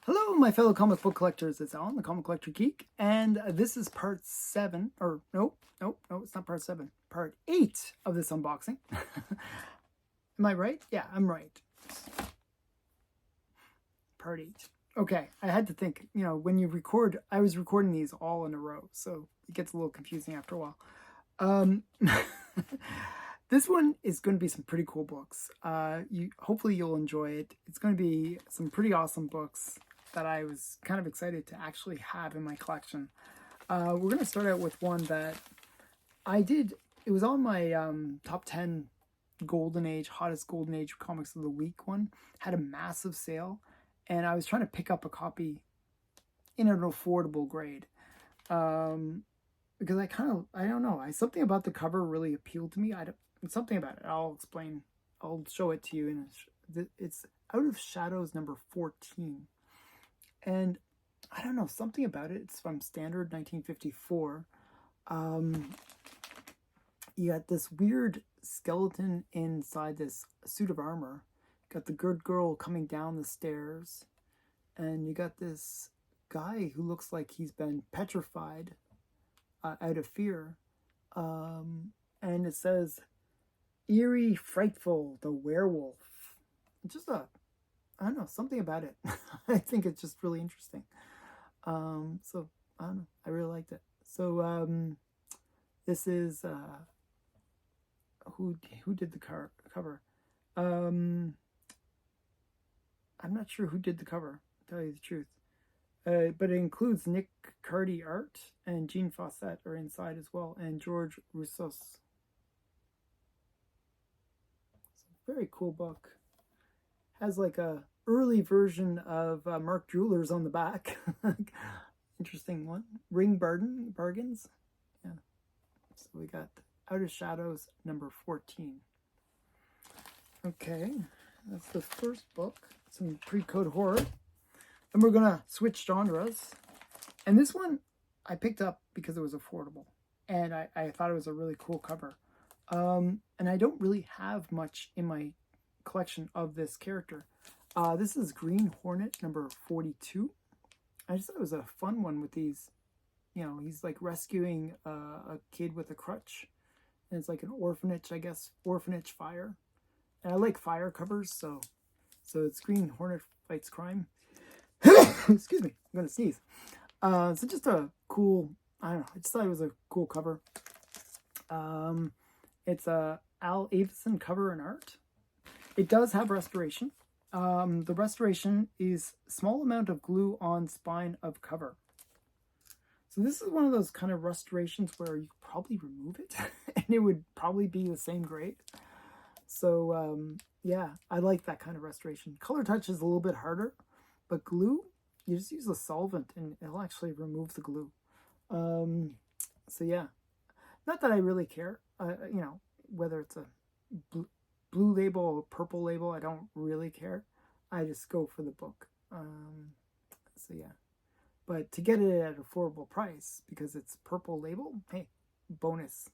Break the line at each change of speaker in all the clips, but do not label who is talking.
Hello, my fellow comic book collectors. It's Alan, the Comic Collector Geek, and this is part 7, or nope, it's not part 7, part 8 of this unboxing. Am I right? Yeah, I'm right. Part 8. Okay, I had to think, when you record, I was recording these all in a row, so it gets a little confusing after a while. This one is going to be some pretty cool books. Hopefully you'll enjoy it. It's going to be some pretty awesome books that I was kind of excited to actually have in my collection. We're going to start out with one that I did. It was on my top 10 hottest golden age comics of the week one. Had a massive sale, and I was trying to pick up a copy in an affordable grade. Because I don't know, something about the cover really appealed to me. Something about it. I'll explain. I'll show it to you. It's Out of Shadows number 14. And I don't know, something about it. It's from Standard 1954. You got this weird skeleton inside this suit of armor. Got the good girl coming down the stairs. And you got this guy who looks like he's been petrified out of fear. And it says, Eerie, Frightful, the Werewolf. Just I don't know, something about it. I think it's just really interesting. So, I don't know, I really liked it. So, this is, who did the cover? I'm not sure who did the cover, to tell you the truth. But it includes Nick Cardy art, and Jean Fawcett are inside as well, and George Roussos. It's a very cool book. Has like a early version of Mark Jewelers on the back. Interesting one. Ring bargains. Yeah. So we got Out of Shadows number 14. Okay, that's the first book. Some pre-code horror. And we're gonna switch genres. And this one I picked up because it was affordable. And I thought it was a really cool cover. And I don't really have much in my collection of this character. This is Green Hornet number 42. I just thought it was a fun one with these. He's like rescuing a kid with a crutch. And it's like an orphanage, I guess. Orphanage fire. And I like fire covers, so it's Green Hornet Fights Crime. Excuse me, I'm gonna sneeze. So just a cool, I don't know, I just thought it was a cool cover. It's a Al Avison cover and art. It does have restoration. The restoration is small amount of glue on spine of cover. So this is one of those kind of restorations where you could probably remove it and it would probably be the same grade. So yeah, I like that kind of restoration. Color touch is a little bit harder, but glue, you just use a solvent and it'll actually remove the glue. So yeah, not that I really care, whether it's a blue label or purple label, I don't really care. I just go for the book. So yeah, but to get it at an affordable price because it's purple label, hey, bonus.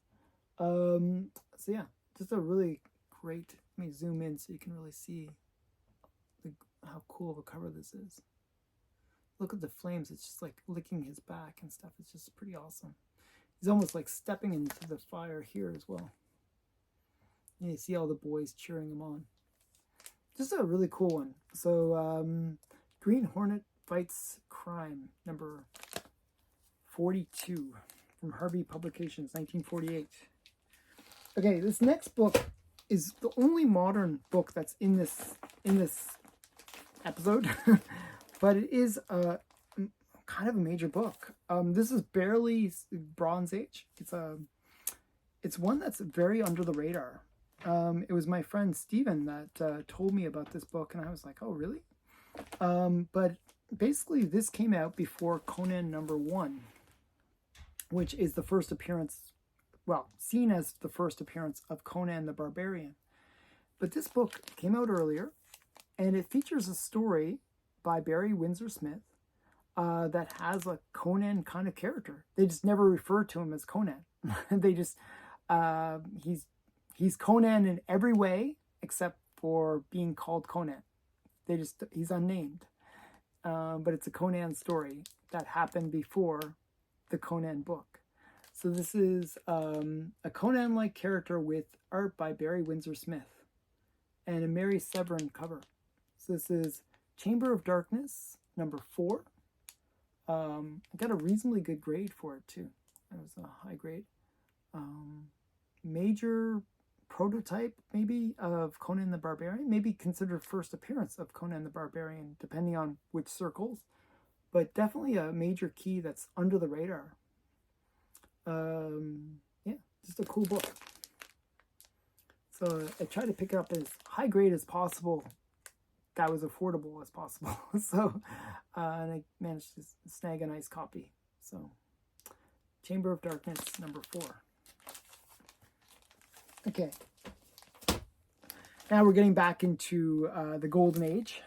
So yeah, just a really great. Let me zoom in so you can really see how cool of a cover this is. Look at the flames. It's just like licking his back and stuff. It's just pretty awesome. He's almost like stepping into the fire here as well. And you see all the boys cheering him on. Just a really cool one. So Green Hornet Fights Crime number 42 from Harvey Publications, 1948. Okay, this next book is the only modern book that's in this episode, but it is kind of a major book. This is barely Bronze Age. It's one that's very under the radar. It was my friend Steven that told me about this book, and I was like, oh, really? But basically, this came out before Conan number 1, which is the first appearance, well, seen as the first appearance of Conan the Barbarian. But this book came out earlier, and it features a story by Barry Windsor Smith that has a Conan kind of character. They just never refer to him as Conan. They just, he's Conan in every way except for being called Conan. He's unnamed. but it's a Conan story that happened before the Conan book. So this is a Conan-like character with art by Barry Windsor Smith and a Mary Severin cover. So this is Chamber of Darkness, number 4. I got a reasonably good grade for it too. That was a high grade. Major prototype maybe of Conan the Barbarian, maybe considered first appearance of Conan the Barbarian, depending on which circles, but definitely a major key that's under the radar. Yeah, just a cool book. So I tried to pick it up as high grade as possible, that was affordable as possible. So, and I managed to snag a nice copy. So, Chamber of Darkness, number 4. Okay. Now we're getting back into the Golden Age.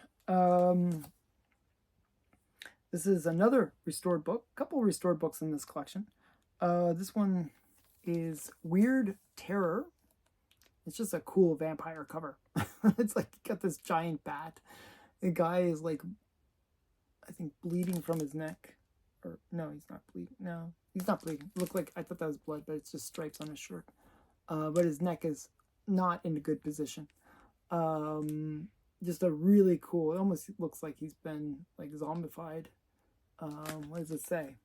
This is another restored book. A couple restored books in this collection. This one is Weird Terror. It's just a cool vampire cover. It's like you got this giant bat. The guy is like, I think, bleeding from his neck. Or no, he's not bleeding. No, he's not bleeding. It looked like, I thought that was blood, but it's just stripes on his shirt. But his neck is not in a good position. Just a really cool, it almost looks like he's been like zombified. What does it say?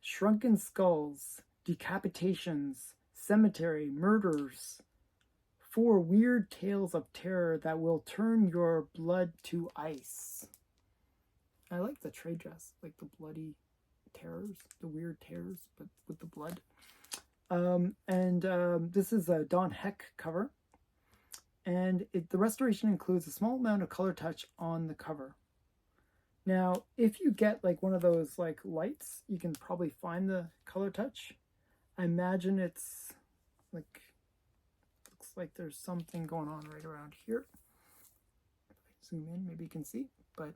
Shrunken skulls, decapitations, cemetery, murders. 4 weird tales of terror that will turn your blood to ice. I like the trade dress, like the bloody terrors, the weird terrors, but with the blood. This is a Don Heck cover. And the restoration includes a small amount of color touch on the cover. Now, if you get like one of those like lights, you can probably find the color touch. I imagine it's like, looks like there's something going on right around here. If I zoom in, maybe you can see, but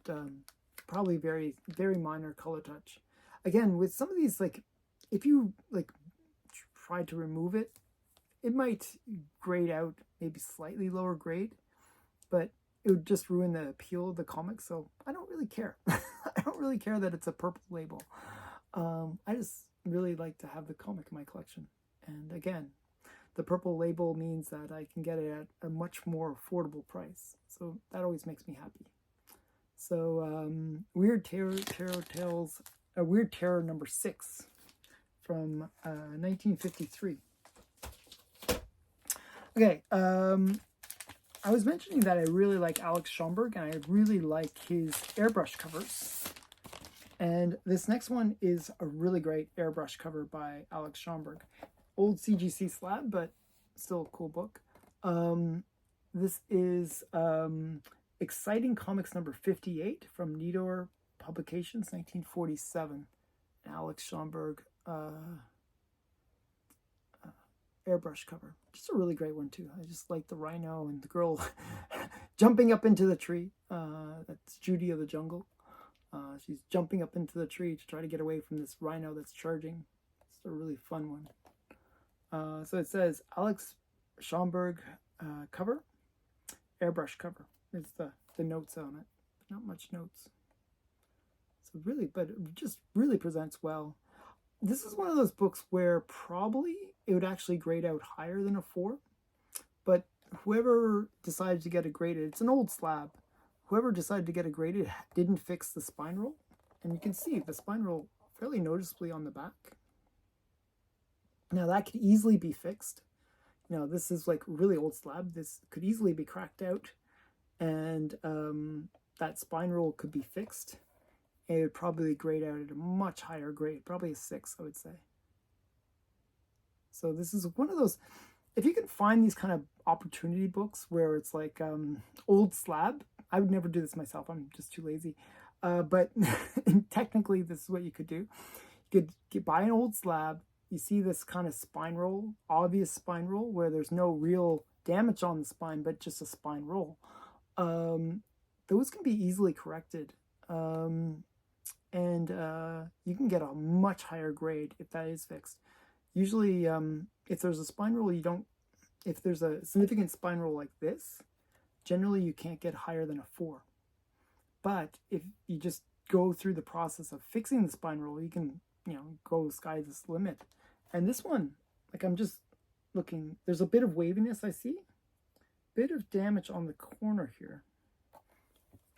probably very, very minor color touch. Again, with some of these, like, if you like try to remove it, it might grade out maybe slightly lower grade, but it would just ruin the appeal of the comic, so I don't really care. I don't really care that it's a purple label. I just really like to have the comic in my collection. And again, the purple label means that I can get it at a much more affordable price. So that always makes me happy. So Weird Terror Tales, Weird Terror number 6 from 1953. Okay, I was mentioning that I really like Alex Schomburg, and I really like his airbrush covers. And this next one is a really great airbrush cover by Alex Schomburg. Old CGC slab, but still a cool book. This is Exciting Comics number 58 from Nedor Publications, 1947. Alex Schomburg airbrush cover. Just a really great one too. I just like the rhino and the girl jumping up into the tree. That's Judy of the Jungle. She's jumping up into the tree to try to get away from this rhino that's charging. It's a really fun one. So it says Alex Schomburg cover, airbrush cover. It's the notes on it. Not much notes. So really, but it just really presents well. This is one of those books where probably it would actually grade out higher than a 4. But whoever decided to get it graded, it's an old slab. Whoever decided to get it graded didn't fix the spine roll. And you can see the spine roll fairly noticeably on the back. Now that could easily be fixed. You know, this is like really old slab. This could easily be cracked out. And that spine roll could be fixed. It would probably grade out at a much higher grade, probably a 6, I would say. So this is one of those, if you can find these kind of opportunity books where it's like old slab, I would never do this myself, I'm just too lazy. But technically this is what you could do. You could buy an old slab, you see this kind of spine roll, obvious spine roll, where there's no real damage on the spine, but just a spine roll. Those can be easily corrected. And you can get a much higher grade if that is fixed. Usually, if there's a spine roll, if there's a significant spine roll like this, generally you can't get higher than a 4. But if you just go through the process of fixing the spine roll, you can, you know, go sky's the limit. And this one, like I'm just looking, there's a bit of waviness I see. Bit of damage on the corner here.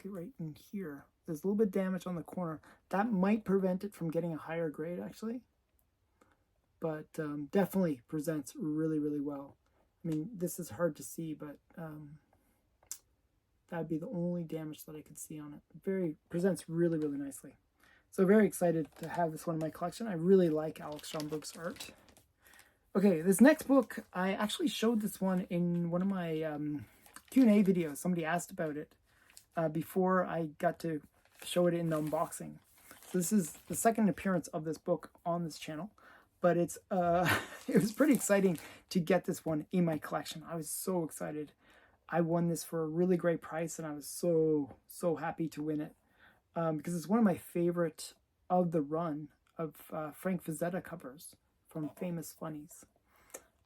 Okay, right in here. There's a little bit of damage on the corner. That might prevent it from getting a higher grade, actually. But definitely presents really, really well. I mean, this is hard to see, but that'd be the only damage that I could see on it. Presents really, really nicely. So very excited to have this one in my collection. I really like Alex Schomburg's art. Okay, this next book, I actually showed this one in one of my Q&A videos. Somebody asked about it before I got to show it in the unboxing. So this is the second appearance of this book on this channel, but it's it was pretty exciting to get this one in my collection. I was so excited. I won this for a really great price, and I was so happy to win it because it's one of my favorite of the run of Frank Frazetta covers from Famous Funnies.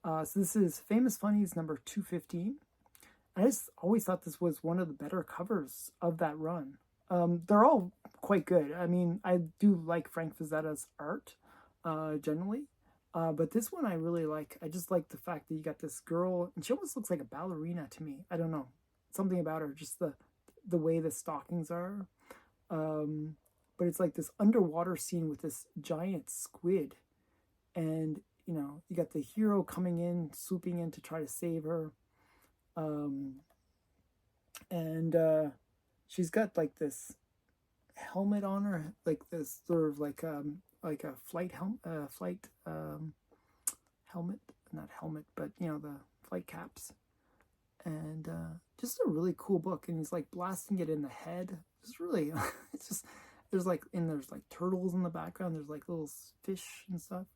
So this is Famous Funnies number 215. I just always thought this was one of the better covers of that run. They're all quite good. I mean, I do like Frank Frazetta's art generally, but this one I really like. I just like the fact that you got this girl, and she almost looks like a ballerina to me. I don't know, something about her, just the way the stockings are. But it's like this underwater scene with this giant squid. And, you know, you got the hero coming in, swooping in to try to save her. She's got like this helmet on her, like this sort of like a flight helmet, not helmet, but you know, the flight caps. And just a really cool book. And he's like blasting it in the head. It's really, it's just, there's like turtles in the background. There's like little fish and stuff.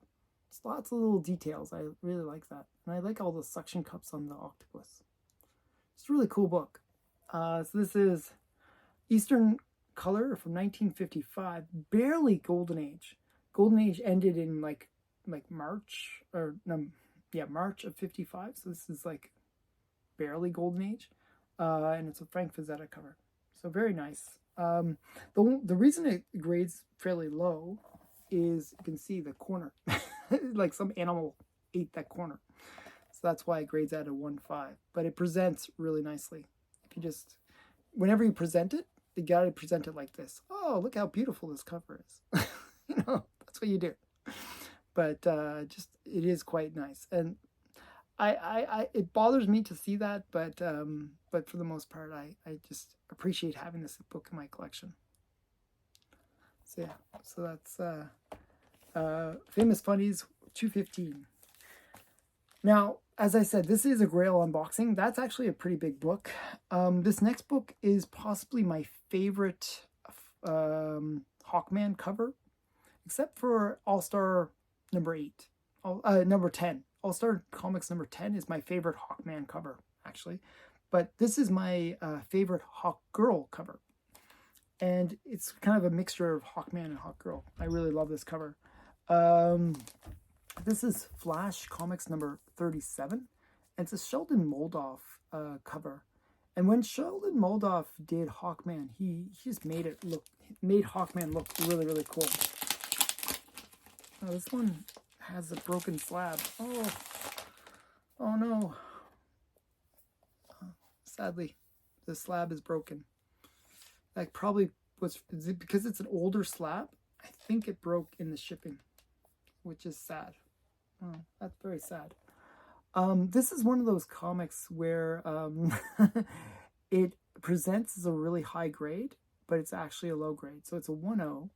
It's lots of little details. I really like that. And I like all the suction cups on the octopus. It's a really cool book. So this is Eastern Color from 1955. Barely Golden Age. Golden Age ended in like March, or no, yeah, March of 55. So this is like barely Golden Age. And it's a Frank Frazetta cover. So very nice. The reason it grades fairly low is you can see the corner. Like some animal ate that corner. So that's why it grades at a 1.5. But it presents really nicely. If you just, whenever you present it, you gotta present it like this. Oh, look how beautiful this cover is. You know, that's what you do. But just, it is quite nice. And it bothers me to see that, but for the most part, I just appreciate having this book in my collection. So yeah, so that's Famous Funnies 215. Now, as I said, this is a Grail unboxing. That's actually a pretty big book. This next book is possibly my favorite Hawkman cover, except for All-Star number 8, number 10. All-Star Comics number 10 is my favorite Hawkman cover, actually. But this is my favorite Hawk Girl cover. And it's kind of a mixture of Hawkman and Hawk Girl. I really love this cover. This is Flash Comics number 37. And it's a Sheldon Moldoff cover. And when Sheldon Moldoff did Hawkman, he just made Hawkman look really, really cool. Oh, this one has a broken slab. Oh no. Sadly, the slab is broken. That probably was, because it's an older slab, I think it broke in the shipping, which is sad. Oh, that's very sad. This is one of those comics where it presents as a really high grade, but it's actually a low grade. So it's a 1.0.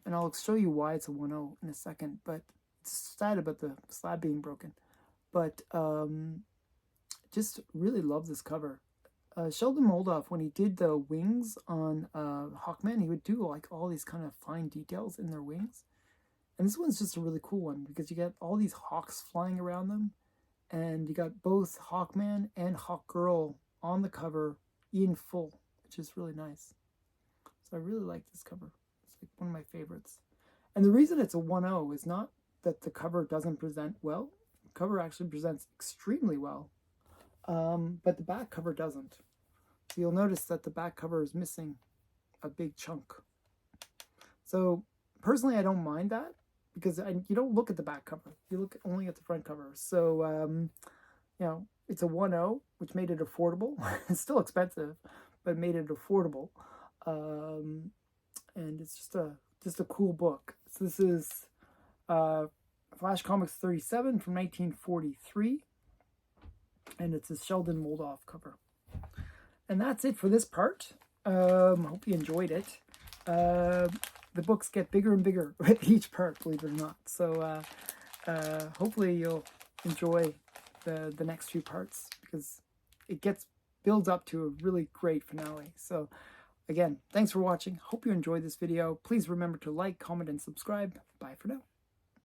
And I'll show you why it's a 1.0 in a second, but it's sad about the slab being broken. But just really love this cover. Sheldon Moldoff, when he did the wings on Hawkman, he would do like all these kind of fine details in their wings. And this one's just a really cool one because you get all these hawks flying around them, and you got both Hawkman and Hawkgirl on the cover in full, which is really nice. So I really like this cover. It's like one of my favorites. And the reason it's a 1.0 is not that the cover doesn't present well. The cover actually presents extremely well. But the back cover doesn't. So you'll notice that the back cover is missing a big chunk. So personally, I don't mind that because you don't look at the back cover. You look only at the front cover. So, you know, it's a 1.0, which made it affordable. It's still expensive, but it made it affordable. And it's just a cool book. So this is Flash Comics 37 from 1943. And it's a Sheldon Moldoff cover. And that's it for this part. Hope you enjoyed it. The books get bigger and bigger with each part, believe it or not. So hopefully you'll enjoy the next few parts, because it builds up to a really great finale. So again, thanks for watching. Hope you enjoyed this video. Please remember to like, comment, and subscribe. Bye for now.